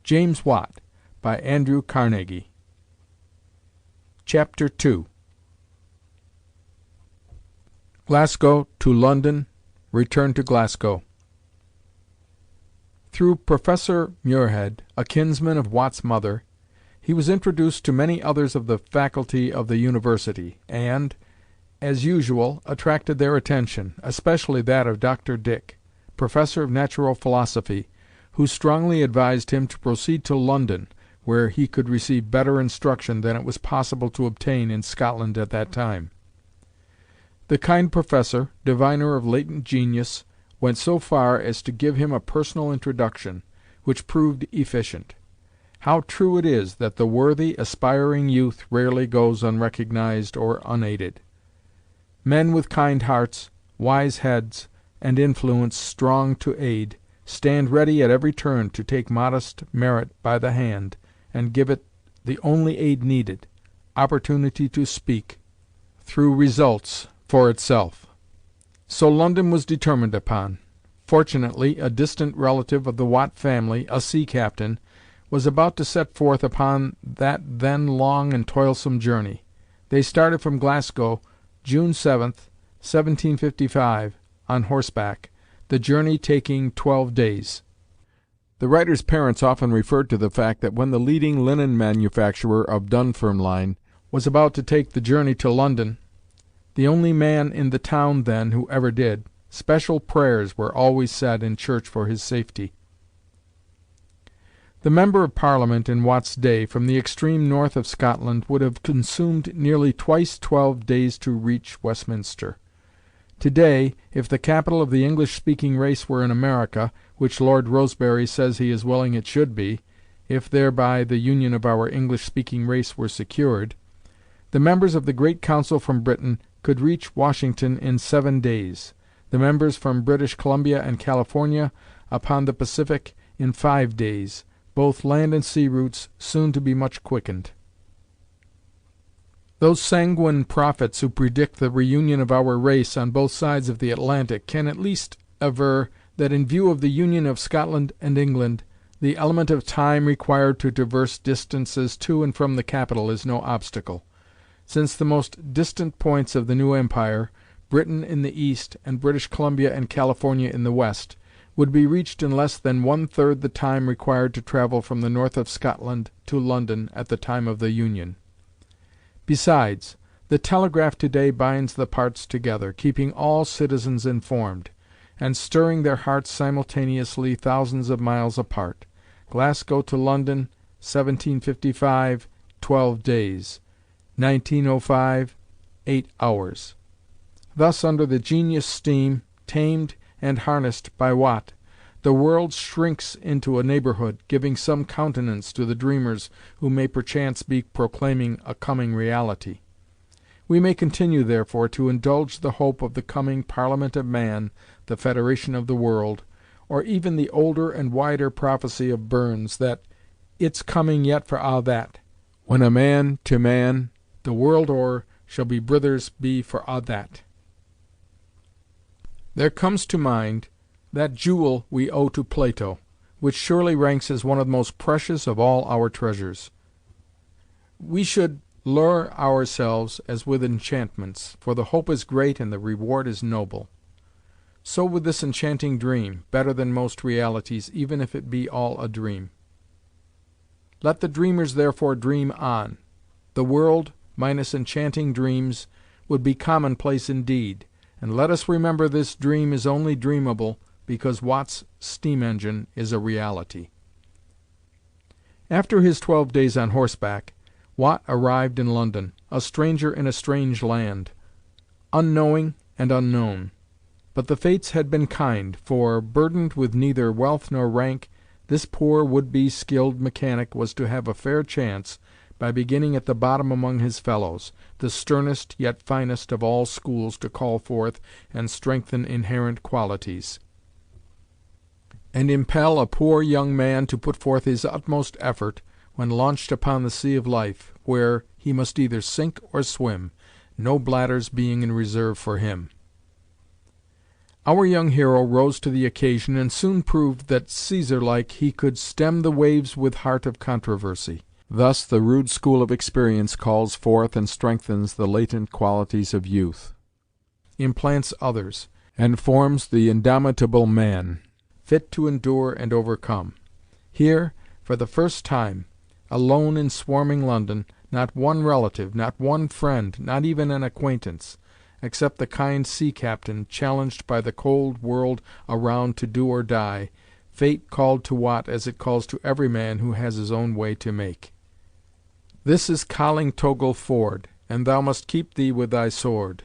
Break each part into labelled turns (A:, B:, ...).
A: James Watt, by Andrew Carnegie. Chapter 2. Glasgow to London, return to Glasgow. Through Professor Muirhead, a kinsman of Watt's mother, he was introduced to many others of the faculty of the university, and, as usual, attracted their attention, especially that of Dr. Dick, professor of natural philosophy, who strongly advised him to proceed to London, where he could receive better instruction than it was possible to obtain in Scotland at that time. The kind professor, diviner of latent genius, went so far as to give him a personal introduction, which proved efficient. How true it is that the worthy, aspiring youth rarely goes unrecognized or unaided! Men with kind hearts, wise heads, and influence strong to aid, stand ready at every turn to take modest merit by the hand, and give it the only aid needed, opportunity to speak, through results, for itself. So London was determined upon. Fortunately, a distant relative of the Watt family, a sea captain, was about to set forth upon that then long and toilsome journey. They started from Glasgow, June 7th, 1755, on horseback, the journey taking 12 days. The writer's parents often referred to the fact that when the leading linen manufacturer of Dunfermline was about to take the journey to London, the only man in the town then who ever did, special prayers were always said in church for his safety. The member of Parliament in Watt's day, from the extreme north of Scotland, would have consumed nearly twice 12 days to reach Westminster. Today, if the capital of the English-speaking race were in America, which Lord Rosebery says he is willing it should be, if thereby the union of our English-speaking race were secured, the members of the Great Council from Britain could reach Washington in 7 days, the members from British Columbia and California upon the Pacific in 5 days, both land and sea routes soon to be much quickened. Those sanguine prophets who predict the reunion of our race on both sides of the Atlantic can at least aver that in view of the union of Scotland and England, the element of time required to traverse distances to and from the capital is no obstacle, since the most distant points of the new empire, Britain in the east and British Columbia and California in the west, would be reached in less than 1/3 the time required to travel from the north of Scotland to London at the time of the union. Besides, the telegraph today binds the parts together, keeping all citizens informed, and stirring their hearts simultaneously thousands of miles apart. Glasgow to London, 1755, 12 days. 1905, 8 hours. Thus, under the genius steam, tamed and harnessed by Watt, the world shrinks into a neighborhood, giving some countenance to the dreamers who may perchance be proclaiming a coming reality. We may continue, therefore, to indulge the hope of the coming Parliament of Man, the Federation of the World, or even the older and wider prophecy of Burns, that "it's coming yet for a' that, when a man to man, the world o'er, shall be brithers be for a' that." There comes to mind that jewel we owe to Plato, which surely ranks as one of the most precious of all our treasures. We should lure ourselves as with enchantments, for the hope is great and the reward is noble. So with this enchanting dream, better than most realities, even if it be all a dream. Let the dreamers therefore dream on. The world, minus enchanting dreams, would be commonplace indeed, and let us remember this dream is only dreamable because Watt's steam-engine is a reality. After his 12 days on horseback, Watt arrived in London, a stranger in a strange land, unknowing and unknown. But the fates had been kind, for, burdened with neither wealth nor rank, this poor would-be skilled mechanic was to have a fair chance by beginning at the bottom among his fellows, the sternest yet finest of all schools to call forth and strengthen inherent qualities, and impel a poor young man to put forth his utmost effort when launched upon the sea of life, where he must either sink or swim, no bladders being in reserve for him. Our young hero rose to the occasion, and soon proved that Caesar-like he could stem the waves with heart of controversy. Thus the rude school of experience calls forth and strengthens the latent qualities of youth, implants others, and forms the indomitable man, fit to endure and overcome. Here, for the first time, alone in swarming London, not one relative, not one friend, not even an acquaintance, except the kind sea captain, challenged by the cold world around to do or die, fate called to Watt as it calls to every man who has his own way to make. "This is Colling Togle Ford, and thou must keep thee with thy sword."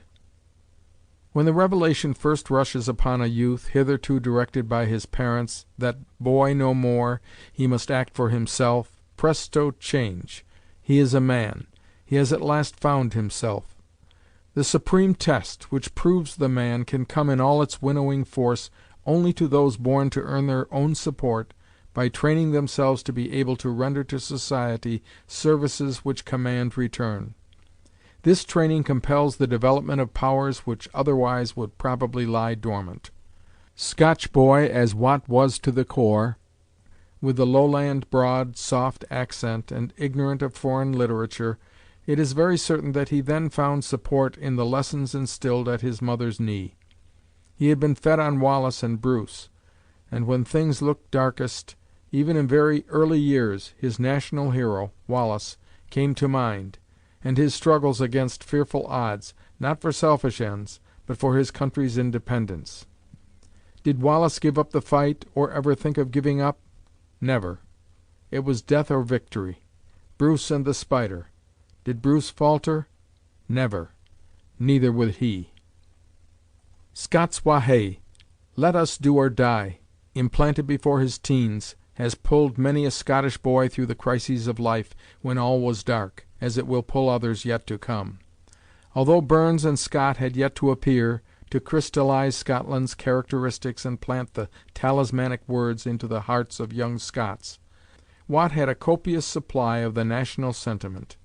A: When the revelation first rushes upon a youth, hitherto directed by his parents, that boy no more, he must act for himself, presto change! He is a man. He has at last found himself. The supreme test, which proves the man, can come in all its winnowing force only to those born to earn their own support by training themselves to be able to render to society services which command return. This training compels the development of powers which otherwise would probably lie dormant. Scotch boy as Watt was to the core, with the lowland broad, soft accent, and ignorant of foreign literature, it is very certain that he then found support in the lessons instilled at his mother's knee. He had been fed on Wallace and Bruce, and when things looked darkest, even in very early years, his national hero, Wallace, came to mind, and his struggles against fearful odds, not for selfish ends, but for his country's independence. Did Wallace give up the fight, or ever think of giving up? Never. It was death or victory. Bruce and the Spider. Did Bruce falter? Never. Neither would he. Scots Wha Hay, let us do or die, implanted before his teens, has pulled many a Scottish boy through the crises of life when all was dark, as it will pull others yet to come. Although Burns and Scott had yet to appear, to crystallize Scotland's characteristics and plant the talismanic words into the hearts of young Scots, Watt had a copious supply of the national sentiment,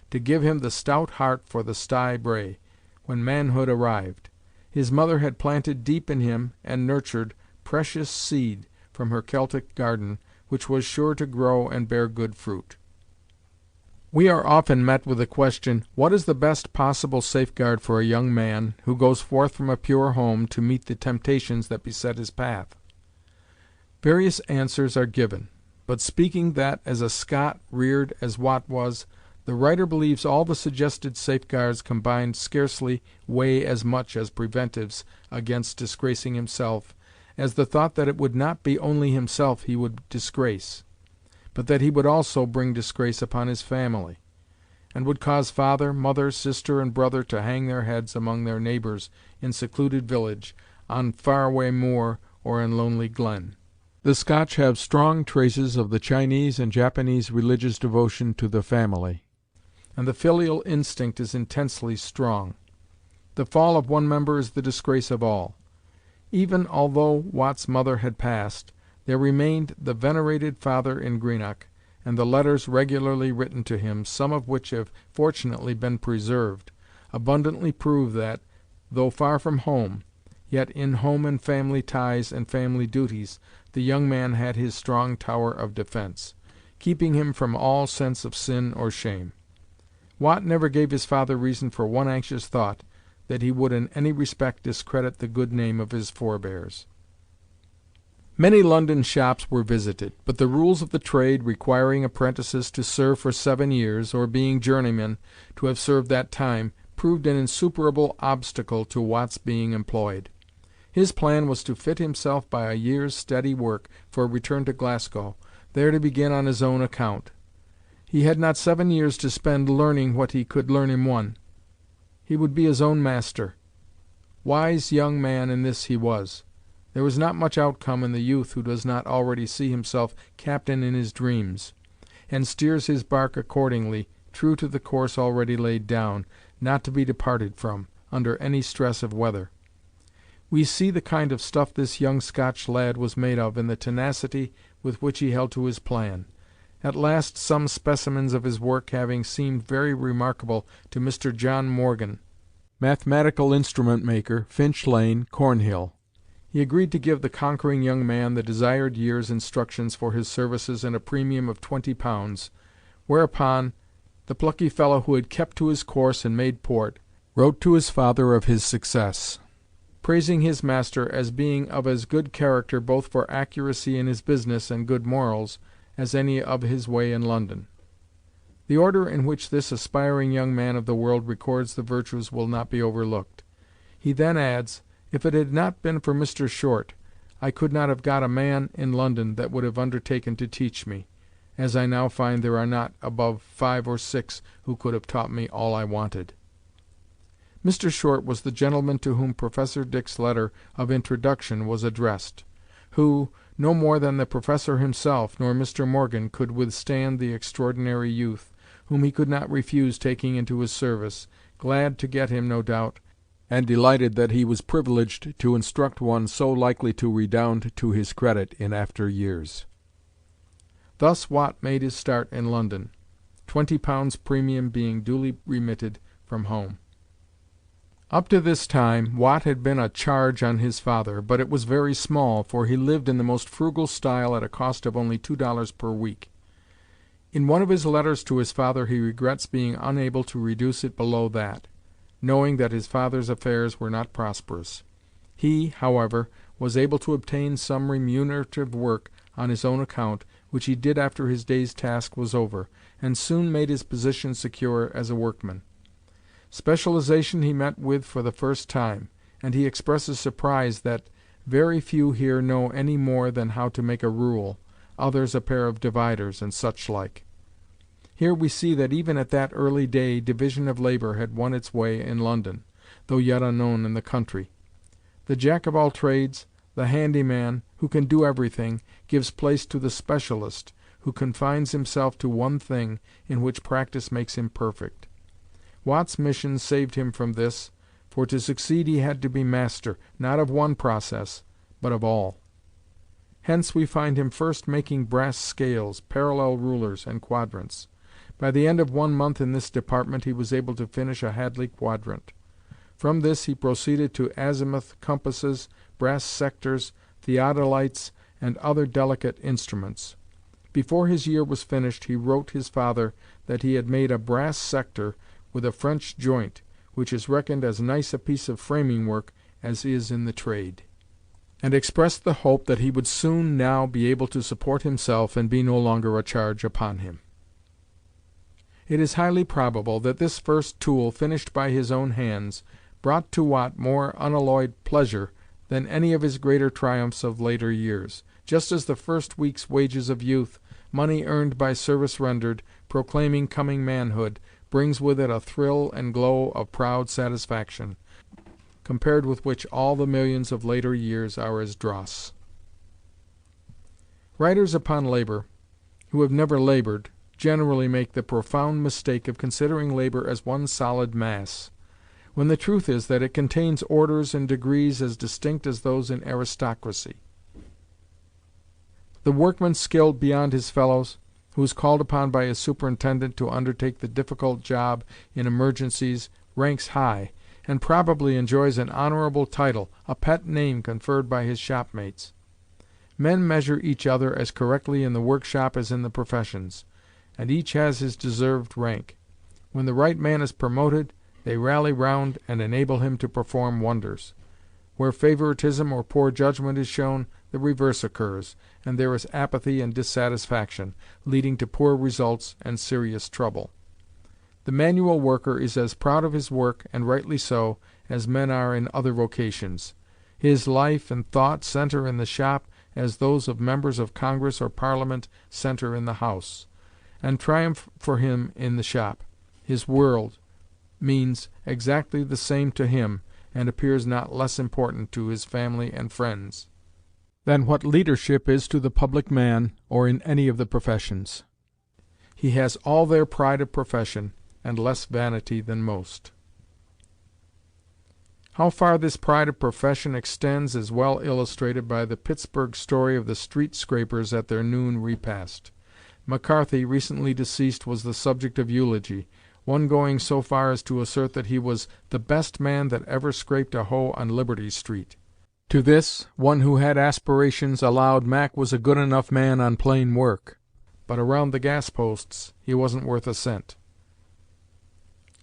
A: to give him the stout heart for the stye bray, when manhood arrived. His mother had planted deep in him, and nurtured, precious seed from her Celtic garden, which was sure to grow and bear good fruit. We are often met with the question, what is the best possible safeguard for a young man, who goes forth from a pure home to meet the temptations that beset his path? Various answers are given, but speaking that as a Scot reared as Watt was, the writer believes all the suggested safeguards combined scarcely weigh as much as preventives against disgracing himself, as the thought that it would not be only himself he would disgrace, but that he would also bring disgrace upon his family, and would cause father, mother, sister, and brother to hang their heads among their neighbors in secluded village, on far-away moor, or in lonely glen. The Scotch have strong traces of the Chinese and Japanese religious devotion to the family, and the filial instinct is intensely strong. The fall of one member is the disgrace of all. Even although Watt's mother had passed, there remained the venerated father in Greenock, and the letters regularly written to him, some of which have fortunately been preserved, abundantly prove that, though far from home, yet in home and family ties and family duties the young man had his strong tower of defense, keeping him from all sense of sin or shame. Watt never gave his father reason for one anxious thought that he would in any respect discredit the good name of his forebears. Many London shops were visited, but the rules of the trade, requiring apprentices to serve for 7 years, or being journeymen, to have served that time, proved an insuperable obstacle to Watt's being employed. His plan was to fit himself by a year's steady work for a return to Glasgow, there to begin on his own account. He had not 7 years to spend learning what he could learn in one. He would be his own master. Wise young man in this he was. There is not much outcome in the youth who does not already see himself captain in his dreams, and steers his bark accordingly, true to the course already laid down, not to be departed from, under any stress of weather. We see the kind of stuff this young Scotch lad was made of in the tenacity with which he held to his plan. At last some specimens of his work having seemed very remarkable to Mr. John Morgan, mathematical instrument maker, Finch Lane, Cornhill, He agreed to give the conquering young man the desired year's instructions for his services and a premium of £20, whereupon the plucky fellow who had kept to his course and made port, wrote to his father of his success, praising his master as being of as good character both for accuracy in his business and good morals as any of his way in London. The order in which this aspiring young man of the world records the virtues will not be overlooked. He then adds, "If it had not been for Mr. Short, I could not have got a man in London that would have undertaken to teach me, as I now find there are not above 5 or 6 who could have taught me all I wanted." Mr. Short was the gentleman to whom Professor Dick's letter of introduction was addressed, who, no more than the Professor himself, nor Mr. Morgan, could withstand the extraordinary youth, whom he could not refuse taking into his service, glad to get him, no doubt, and delighted that he was privileged to instruct one so likely to redound to his credit in after years. Thus Watt made his start in London, £20 premium being duly remitted from home. Up to this time Watt had been a charge on his father, but it was very small, for he lived in the most frugal style at a cost of only $2 per week. In one of his letters to his father he regrets being unable to reduce it below that, knowing that his father's affairs were not prosperous. He, however, was able to obtain some remunerative work on his own account, which he did after his day's task was over, and soon made his position secure as a workman. Specialization he met with for the first time, and he expresses surprise that very few here know any more than how to make a rule, others a pair of dividers, and such like. Here we see that even at that early day division of labor had won its way in London, though yet unknown in the country. The jack-of-all-trades, the handy-man, who can do everything, gives place to the specialist, who confines himself to one thing in which practice makes him perfect. Watt's mission saved him from this, for to succeed he had to be master, not of one process, but of all. Hence we find him first making brass scales, parallel rulers, and quadrants. By the end of 1 month in this department he was able to finish a Hadley quadrant. From this he proceeded to azimuth compasses, brass sectors, theodolites, and other delicate instruments. Before his year was finished he wrote his father that he had made a brass sector with a French joint, which is reckoned as nice a piece of framing work as is in the trade, and expressed the hope that he would soon now be able to support himself and be no longer a charge upon him. It is highly probable that this first tool, finished by his own hands, brought to Watt more unalloyed pleasure than any of his greater triumphs of later years, just as the first week's wages of youth, money earned by service rendered, proclaiming coming manhood, brings with it a thrill and glow of proud satisfaction, compared with which all the millions of later years are as dross. Writers upon labor, who have never labored, generally make the profound mistake of considering labor as one solid mass, when the truth is that it contains orders and degrees as distinct as those in aristocracy. The workman skilled beyond his fellows, who is called upon by his superintendent to undertake the difficult job in emergencies, ranks high, and probably enjoys an honorable title, a pet name conferred by his shopmates. Men measure each other as correctly in the workshop as in the professions, and each has his deserved rank. When the right man is promoted, they rally round and enable him to perform wonders. Where favoritism or poor judgment is shown, the reverse occurs, and there is apathy and dissatisfaction, leading to poor results and serious trouble. The manual worker is as proud of his work, and rightly so, as men are in other vocations. His life and thought center in the shop as those of members of Congress or Parliament center in the House, and triumph for him in the shop. His world means exactly the same to him, and appears not less important to his family and friends than what leadership is to the public man or in any of the professions. He has all their pride of profession, and less vanity than most. How far this pride of profession extends is well illustrated by the Pittsburgh story of the street scrapers at their noon repast. McCarthy, recently deceased, was the subject of eulogy, one going so far as to assert that he was "the best man that ever scraped a hoe on Liberty Street." To this, one who had aspirations allowed Mac was a good enough man on plain work, but around the gas-posts he wasn't worth a cent.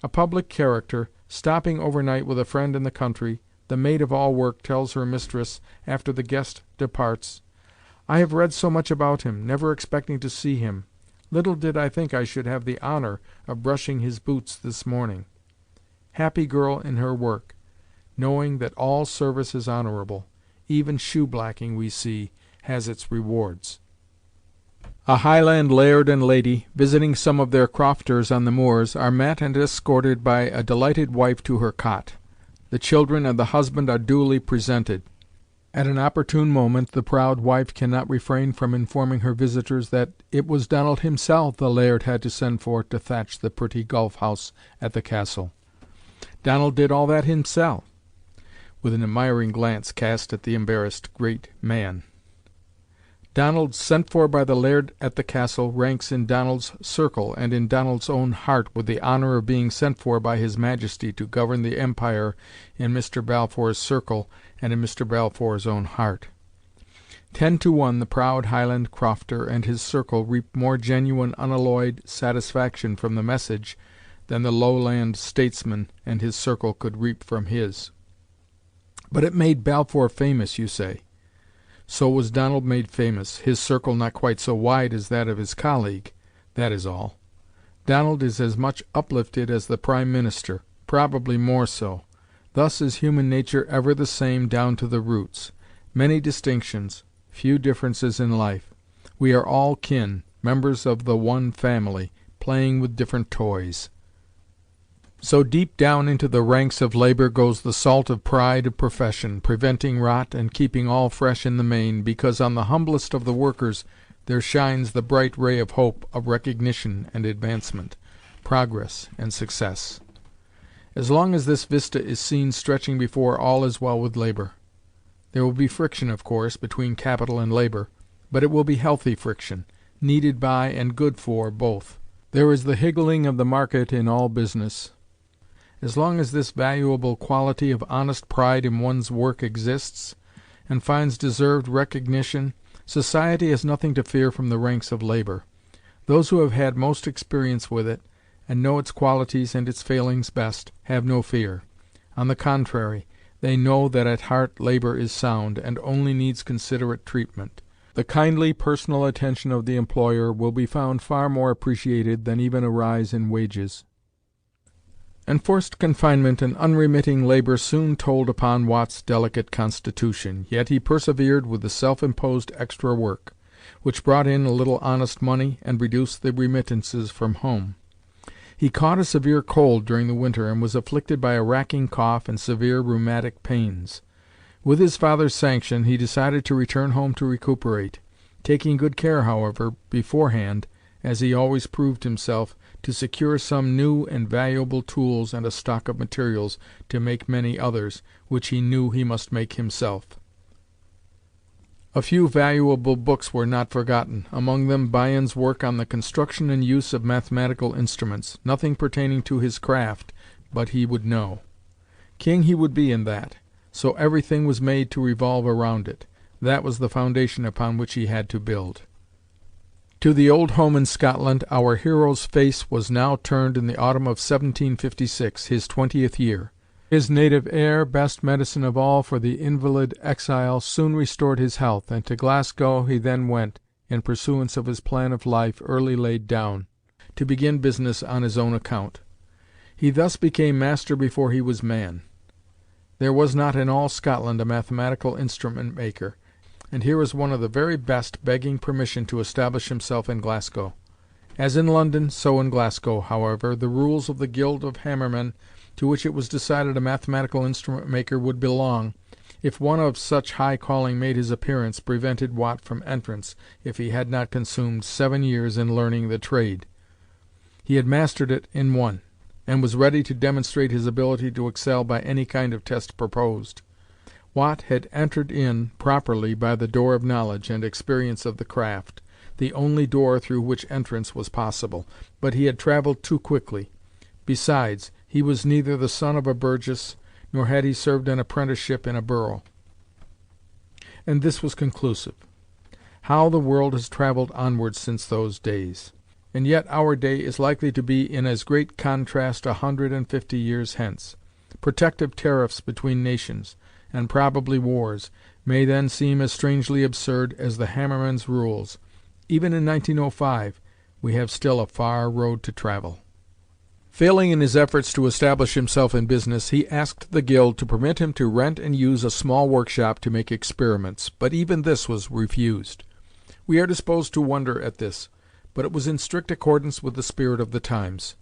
A: A public character, stopping overnight with a friend in the country, the maid-of-all-work tells her mistress, after the guest departs, "I have read so much about him, never expecting to see him. Little did I think I should have the honor of brushing his boots this morning." Happy girl in her work, knowing that all service is honorable. Even shoe-blacking, we see, has its rewards. A Highland laird and lady, visiting some of their crofters on the moors, are met and escorted by a delighted wife to her cot. The children and the husband are duly presented. At an opportune moment the proud wife cannot refrain from informing her visitors that it was Donald himself the laird had to send for to thatch the pretty golf house at the castle. Donald did all that himself, with an admiring glance cast at the embarrassed great man. Donald, sent for by the laird at the castle, ranks in Donald's circle and in Donald's own heart with the honor of being sent for by his Majesty to govern the empire in Mr. Balfour's circle and in Mr. Balfour's own heart. 10 to 1 the proud Highland crofter and his circle reap more genuine, unalloyed satisfaction from the message than the lowland statesman and his circle could reap from his. But it made Balfour famous, you say. So was Donald made famous, his circle not quite so wide as that of his colleague, that is all. Donald is as much uplifted as the Prime Minister, probably more so. Thus is human nature ever the same down to the roots. Many distinctions, few differences in life. We are all kin, members of the one family, playing with different toys. So deep down into the ranks of labor goes the salt of pride of profession, preventing rot and keeping all fresh in the main, because on the humblest of the workers there shines the bright ray of hope of recognition and advancement, progress and success. As long as this vista is seen stretching before, all is well with labor. There will be friction, of course, between capital and labor, but it will be healthy friction, needed by and good for both. There is the higgling of the market in all business. As long as this valuable quality of honest pride in one's work exists, and finds deserved recognition, society has nothing to fear from the ranks of labor. Those who have had most experience with it, and know its qualities and its failings best, have no fear. On the contrary, they know that at heart labor is sound, and only needs considerate treatment. The kindly personal attention of the employer will be found far more appreciated than even a rise in wages. Enforced confinement and unremitting labor soon told upon Watt's delicate constitution, yet he persevered with the self-imposed extra work, which brought in a little honest money and reduced the remittances from home. He caught a severe cold during the winter, and was afflicted by a racking cough and severe rheumatic pains. With his father's sanction he decided to return home to recuperate, taking good care, however, beforehand, as he always proved himself, to secure some new and valuable tools and a stock of materials to make many others, which he knew he must make himself. A few valuable books were not forgotten, among them Byron's work on the construction and use of mathematical instruments. Nothing pertaining to his craft but he would know. King he would be in that, so everything was made to revolve around it. That was the foundation upon which he had to build. To the old home in Scotland our hero's face was now turned in the autumn of 1756, his 20th year. His native air, best medicine of all for the invalid exile, soon restored his health, and to Glasgow he then went, in pursuance of his plan of life early laid down, to begin business on his own account. He thus became master before he was man. There was not in all Scotland a mathematical instrument maker, and here is one of the very best begging permission to establish himself in Glasgow. As in London, so in Glasgow, however, the rules of the Guild of Hammermen, to which it was decided a mathematical instrument maker would belong, if one of such high calling made his appearance, prevented Watt from entrance if he had not consumed 7 years in learning the trade. He had mastered it in one, and was ready to demonstrate his ability to excel by any kind of test proposed. Watt had entered in properly by the door of knowledge and experience of the craft, the only door through which entrance was possible, but he had travelled too quickly. Besides, he was neither the son of a burgess, nor had he served an apprenticeship in a borough. and this was conclusive. How the world has travelled onward since those days! And yet our day is likely to be in as great contrast 150 years hence. Protective tariffs between nations, and probably wars, may then seem as strangely absurd as the hammerman's rules. Even in 1905 we have still a far road to travel. Failing in his efforts to establish himself in business, he asked the guild to permit him to rent and use a small workshop to make experiments, but even this was refused. We are disposed to wonder at this, but it was in strict accordance with the spirit of the times.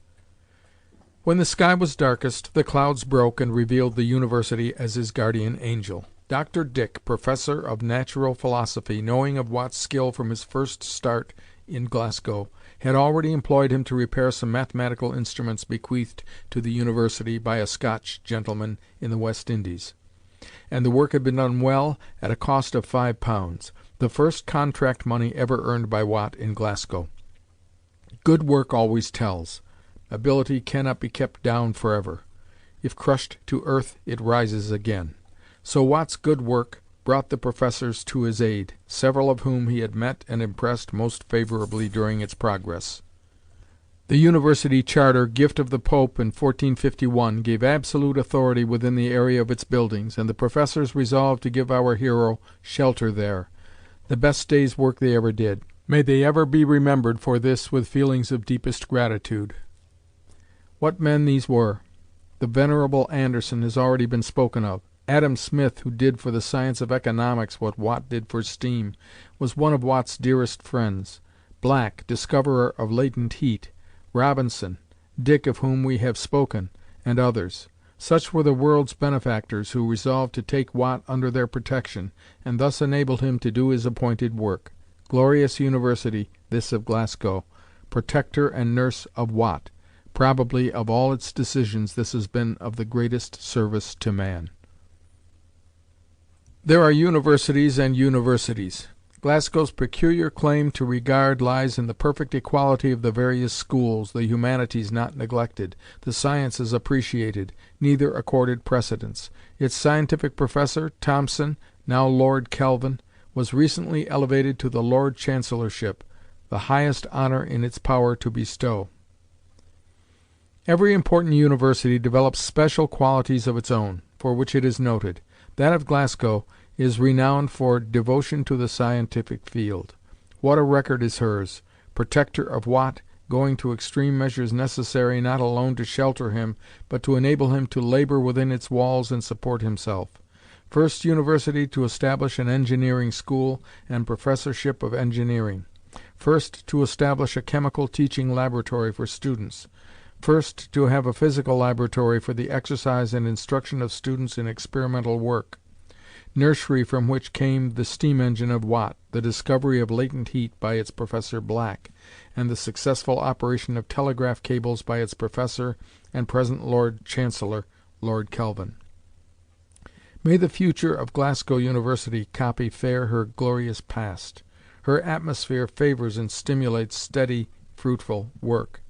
A: When the sky was darkest, the clouds broke and revealed the university as his guardian angel. Dr. Dick, professor of natural philosophy, knowing of Watt's skill from his first start in Glasgow, had already employed him to repair some mathematical instruments bequeathed to the university by a Scotch gentleman in the West Indies, and the work had been done well at a cost of £5, the first contract money ever earned by Watt in Glasgow. Good work always tells. Ability cannot be kept down forever. If crushed to earth, it rises again. So Watt's good work brought the professors to his aid, several of whom he had met and impressed most favorably during its progress. The university charter, gift of the Pope in 1451, gave absolute authority within the area of its buildings, and the professors resolved to give our hero shelter there, the best day's work they ever did. May they ever be remembered for this with feelings of deepest gratitude. What men these were! The venerable Anderson has already been spoken of. Adam Smith, who did for the science of economics what Watt did for steam, was one of Watt's dearest friends. Black, discoverer of latent heat, Robinson, Dick, of whom we have spoken, and others. Such were the world's benefactors who resolved to take Watt under their protection, and thus enabled him to do his appointed work. Glorious university, this of Glasgow, protector and nurse of Watt. Probably of all its decisions this has been of the greatest service to man. There are universities and universities. Glasgow's peculiar claim to regard lies in the perfect equality of the various schools, the humanities not neglected, the sciences appreciated, neither accorded precedence. Its scientific professor, Thomson, now Lord Kelvin, was recently elevated to the Lord Chancellorship, the highest honor in its power to bestow. Every important university develops special qualities of its own, for which it is noted. That of Glasgow is renowned for devotion to the scientific field. What a record is hers! Protector of Watt, going to extreme measures necessary not alone to shelter him, but to enable him to labor within its walls and support himself. First university to establish an engineering school and professorship of engineering. First to establish a chemical teaching laboratory for students. First to have a physical laboratory for the exercise and instruction of students in experimental work. Nursery from which came the steam engine of Watt, the discovery of latent heat by its Professor Black, and the successful operation of telegraph cables by its professor and present Lord Chancellor, Lord Kelvin. May the future of Glasgow University copy fair her glorious past. Her atmosphere favors and stimulates steady, fruitful work.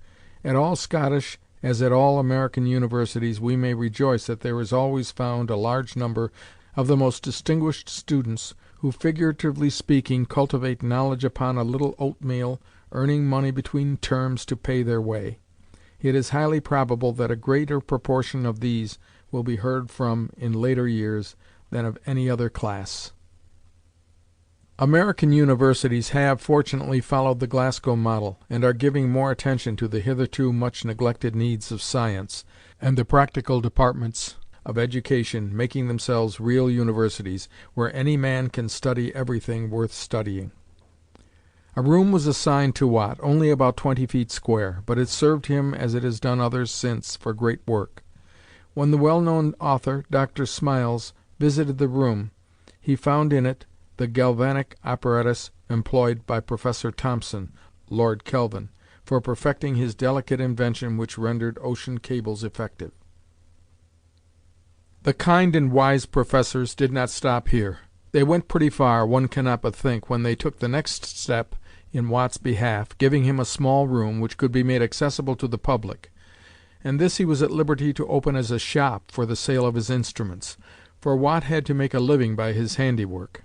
A: At all Scottish, as at all American universities, we may rejoice that there is always found a large number of the most distinguished students who, figuratively speaking, cultivate knowledge upon a little oatmeal, earning money between terms to pay their way. It is highly probable that a greater proportion of these will be heard from in later years than of any other class. American universities have, fortunately, followed the Glasgow model, and are giving more attention to the hitherto much neglected needs of science, and the practical departments of education, making themselves real universities, where any man can study everything worth studying. A room was assigned to Watt, only about 20 feet square, but it served him, as it has done others since, for great work. When the well-known author, Dr. Smiles, visited the room, he found in it the galvanic apparatus employed by Professor Thomson, Lord Kelvin, for perfecting his delicate invention which rendered ocean cables effective. The kind and wise professors did not stop here. They went pretty far, one cannot but think, when they took the next step in Watt's behalf, giving him a small room which could be made accessible to the public, and this he was at liberty to open as a shop for the sale of his instruments, for Watt had to make a living by his handiwork.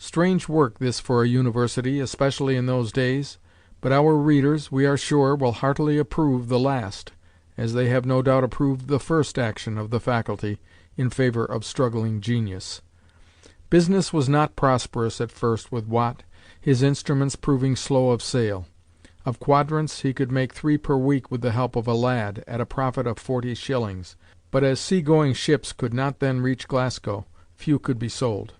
A: Strange work this for a university, especially in those days, but our readers, we are sure, will heartily approve the last, as they have no doubt approved the first action of the faculty in favor of struggling genius. Business was not prosperous at first with Watt, his instruments proving slow of sale. Of quadrants he could make 3 per week with the help of a lad, at a profit of 40 shillings, but as sea-going ships could not then reach Glasgow, few could be sold.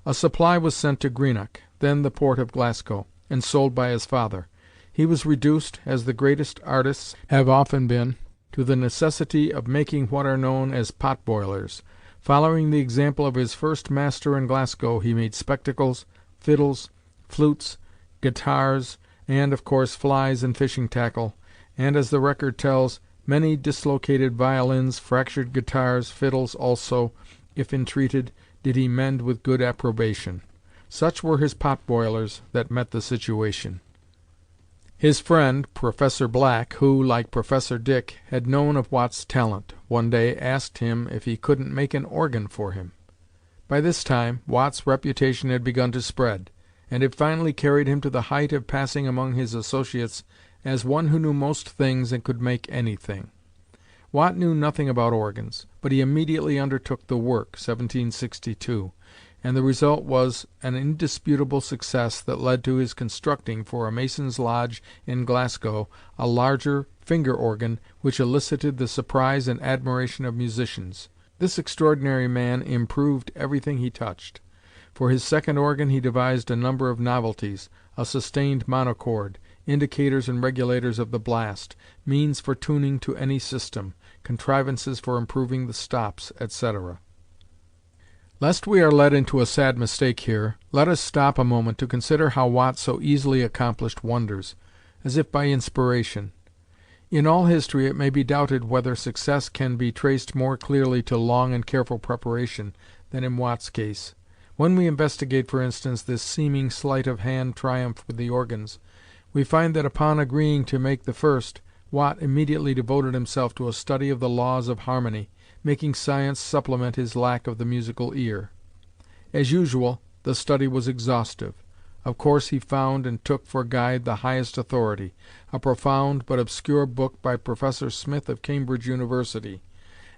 A: A supply was sent to Greenock, then the port of Glasgow, and sold by his father. He was reduced, as the greatest artists have often been, to the necessity of making what are known as pot-boilers. Following the example of his first master in Glasgow, he made spectacles, fiddles, flutes, guitars, and, of course, flies and fishing tackle, and, as the record tells, many dislocated violins, fractured guitars, fiddles also, if entreated, did he mend with good approbation. Such were his pot-boilers that met the situation. His friend, Professor Black, who, like Professor Dick, had known of Watt's talent, one day asked him if he couldn't make an organ for him. By this time Watt's reputation had begun to spread, and it finally carried him to the height of passing among his associates as one who knew most things and could make anything. Watt knew nothing about organs, but he immediately undertook the work (1762), and the result was an indisputable success that led to his constructing for a mason's lodge in Glasgow a larger finger organ which elicited the surprise and admiration of musicians. This extraordinary man improved everything he touched. For his second organ he devised a number of novelties, a sustained monochord, indicators and regulators of the blast, means for tuning to any system, contrivances for improving the stops, etc. Lest we are led into a sad mistake here, let us stop a moment to consider how Watt so easily accomplished wonders, as if by inspiration. In all history it may be doubted whether success can be traced more clearly to long and careful preparation than in Watt's case. When we investigate, for instance, this seeming sleight-of-hand triumph with the organs, we find that upon agreeing to make the first, Watt immediately devoted himself to a study of the laws of harmony, making science supplement his lack of the musical ear. As usual, the study was exhaustive. Of course he found and took for guide the highest authority, a profound but obscure book by Professor Smith of Cambridge University,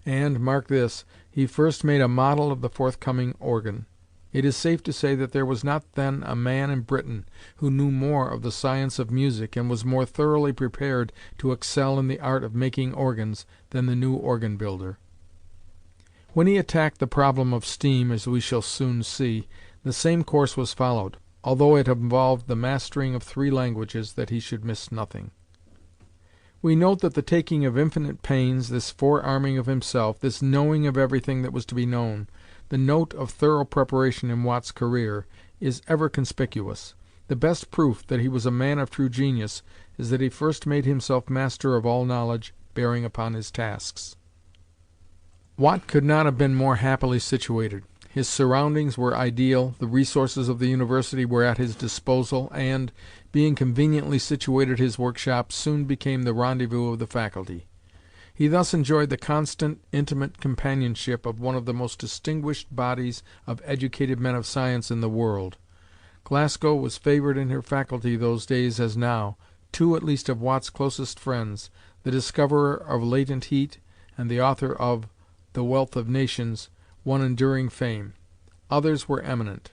A: and, mark this, he first made a model of the forthcoming organ. It is safe to say that there was not then a man in Britain who knew more of the science of music and was more thoroughly prepared to excel in the art of making organs than the new organ-builder. When he attacked the problem of steam, as we shall soon see, the same course was followed, although it involved the mastering of 3 languages, that he should miss nothing. We note that the taking of infinite pains, this forearming of himself, this knowing of everything that was to be known, the note of thorough preparation in Watt's career, is ever conspicuous. The best proof that he was a man of true genius is that he first made himself master of all knowledge bearing upon his tasks. Watt could not have been more happily situated. His surroundings were ideal, the resources of the university were at his disposal, and, being conveniently situated, his workshop soon became the rendezvous of the faculty. He thus enjoyed the constant, intimate companionship of one of the most distinguished bodies of educated men of science in the world. Glasgow was favored in her faculty those days as now. 2 at least of Watt's closest friends, the discoverer of latent heat and the author of The Wealth of Nations, won enduring fame. Others were eminent.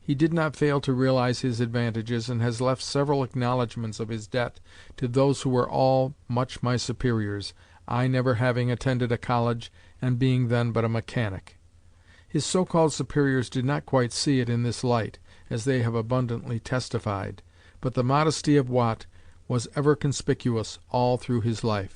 A: He did not fail to realize his advantages, and has left several acknowledgments of his debt to those who were all much my superiors, I never having attended a college, and being then but a mechanic. His so-called superiors did not quite see it in this light, as they have abundantly testified, but the modesty of Watt was ever conspicuous all through his life.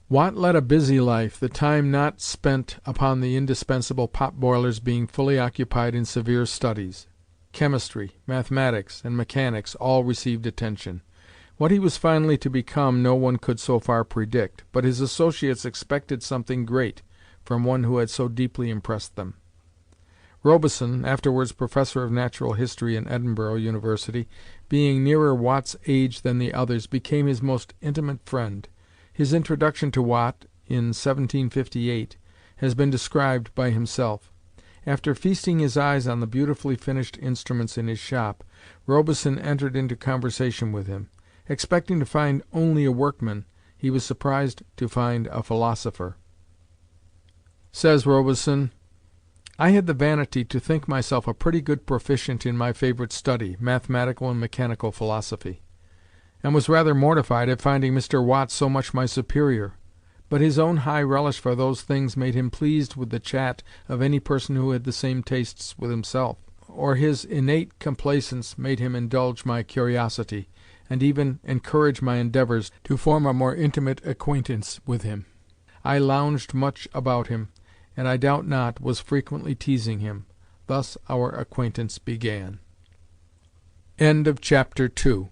A: Watt led a busy life, the time not spent upon the indispensable pot-boilers being fully occupied in severe studies. Chemistry, mathematics, and mechanics all received attention. What he was finally to become no one could so far predict, but his associates expected something great from one who had so deeply impressed them. Robison, afterwards professor of natural history in Edinburgh University, being nearer Watt's age than the others, became his most intimate friend. His introduction to Watt, in 1758, has been described by himself. After feasting his eyes on the beautifully finished instruments in his shop, Robison entered into conversation with him. Expecting to find only a workman, he was surprised to find a philosopher. Says Robison, "I had the vanity to think myself a pretty good proficient in my favorite study, mathematical and mechanical philosophy, and was rather mortified at finding Mr. Watt so much my superior. But his own high relish for those things made him pleased with the chat of any person who had the same tastes with himself, or his innate complaisance made him indulge my curiosity, and even encourage my endeavors to form a more intimate acquaintance with him. I lounged much about him, and I doubt not was frequently teasing him. Thus our acquaintance began." Chapter 3